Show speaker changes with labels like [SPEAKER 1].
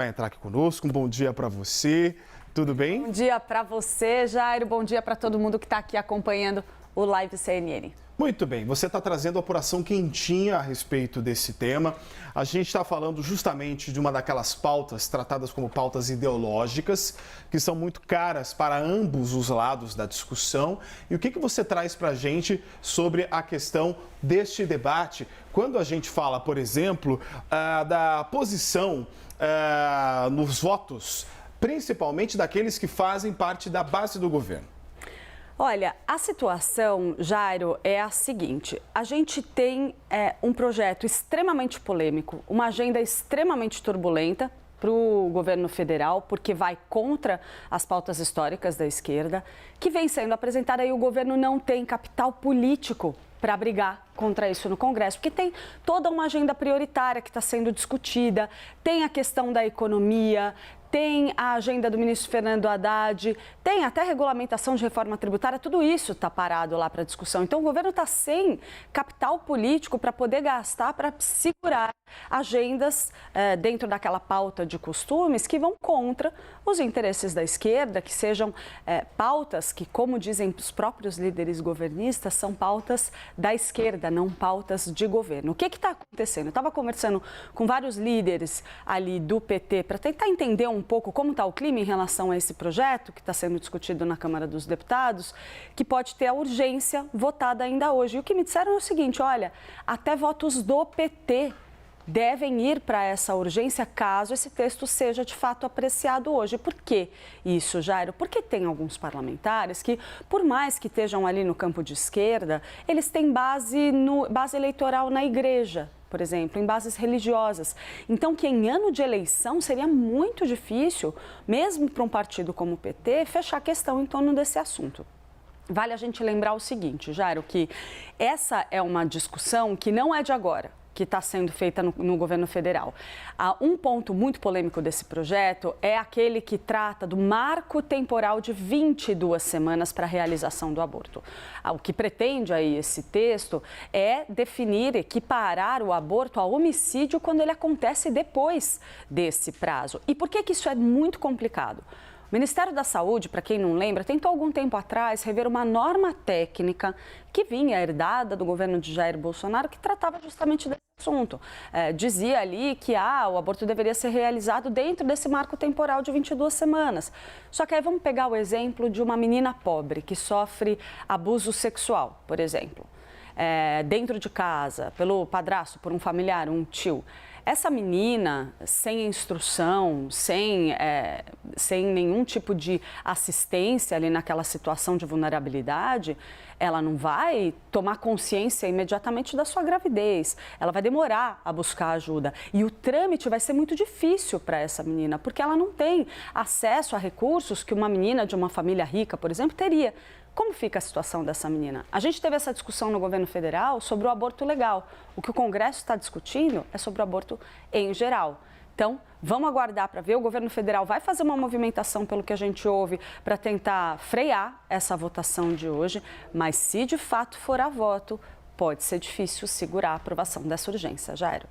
[SPEAKER 1] Vai entrar aqui conosco. Um bom dia para você. Tudo bem?
[SPEAKER 2] Bom dia para você, Jairo. Bom dia para todo mundo que está aqui acompanhando o Live CNN.
[SPEAKER 1] Muito bem, você está trazendo a apuração quentinha a respeito desse tema. A gente está falando justamente de uma daquelas pautas tratadas como pautas ideológicas, que são muito caras para ambos os lados da discussão. E o que você traz para a gente sobre a questão deste debate, quando a gente fala, por exemplo, da posição nos votos, principalmente daqueles que fazem parte da base do governo?
[SPEAKER 2] Olha, a situação, Jairo, é a seguinte: a gente tem um projeto extremamente polêmico, uma agenda extremamente turbulenta para o governo federal, porque vai contra as pautas históricas da esquerda, que vem sendo apresentada e o governo não tem capital político para brigar contra isso no Congresso, porque tem toda uma agenda prioritária que está sendo discutida, tem a questão da economia, tem a agenda do ministro Fernando Haddad, tem até regulamentação de reforma tributária, tudo isso está parado lá para discussão. Então, o governo está sem capital político para poder gastar, para segurar agendas dentro daquela pauta de costumes que vão contra os interesses da esquerda, que sejam pautas que, como dizem os próprios líderes governistas, são pautas da esquerda, não pautas de governo. O que está acontecendo? Eu estava conversando com vários líderes ali do PT para tentar entender um pouco como está o clima em relação a esse projeto que está sendo discutido na Câmara dos Deputados, que pode ter a urgência votada ainda hoje. E o que me disseram é o seguinte: olha, até votos do PT devem ir para essa urgência caso esse texto seja de fato apreciado hoje. Por que isso, Jairo? Porque tem alguns parlamentares que, por mais que estejam ali no campo de esquerda, eles têm base eleitoral na igreja, por exemplo, em bases religiosas. Então, que em ano de eleição seria muito difícil, mesmo para um partido como o PT, fechar a questão em torno desse assunto. Vale a gente lembrar o seguinte, Jairo, que essa é uma discussão que não é de agora, que está sendo feita no governo federal. Um ponto muito polêmico desse projeto é aquele que trata do marco temporal de 22 semanas para a realização do aborto. O que pretende aí esse texto é definir, equiparar o aborto ao homicídio quando ele acontece depois desse prazo. E por que isso é muito complicado? O Ministério da Saúde, para quem não lembra, tentou algum tempo atrás rever uma norma técnica que vinha herdada do governo de Jair Bolsonaro, que tratava justamente desse assunto. Dizia ali que o aborto deveria ser realizado dentro desse marco temporal de 22 semanas. Só que aí vamos pegar o exemplo de uma menina pobre que sofre abuso sexual, por exemplo, dentro de casa, pelo padrasto, por um familiar, um tio. Essa menina, sem instrução, sem nenhum tipo de assistência ali naquela situação de vulnerabilidade, ela não vai tomar consciência imediatamente da sua gravidez. Ela vai demorar a buscar ajuda. E o trâmite vai ser muito difícil para essa menina, porque ela não tem acesso a recursos que uma menina de uma família rica, por exemplo, teria. Como fica a situação dessa menina? A gente teve essa discussão no governo federal sobre o aborto legal. O que o Congresso está discutindo é sobre o aborto em geral. Então, vamos aguardar para ver. O governo federal vai fazer uma movimentação, pelo que a gente ouve, para tentar frear essa votação de hoje. Mas se de fato for a voto, pode ser difícil segurar a aprovação dessa urgência, Jairo.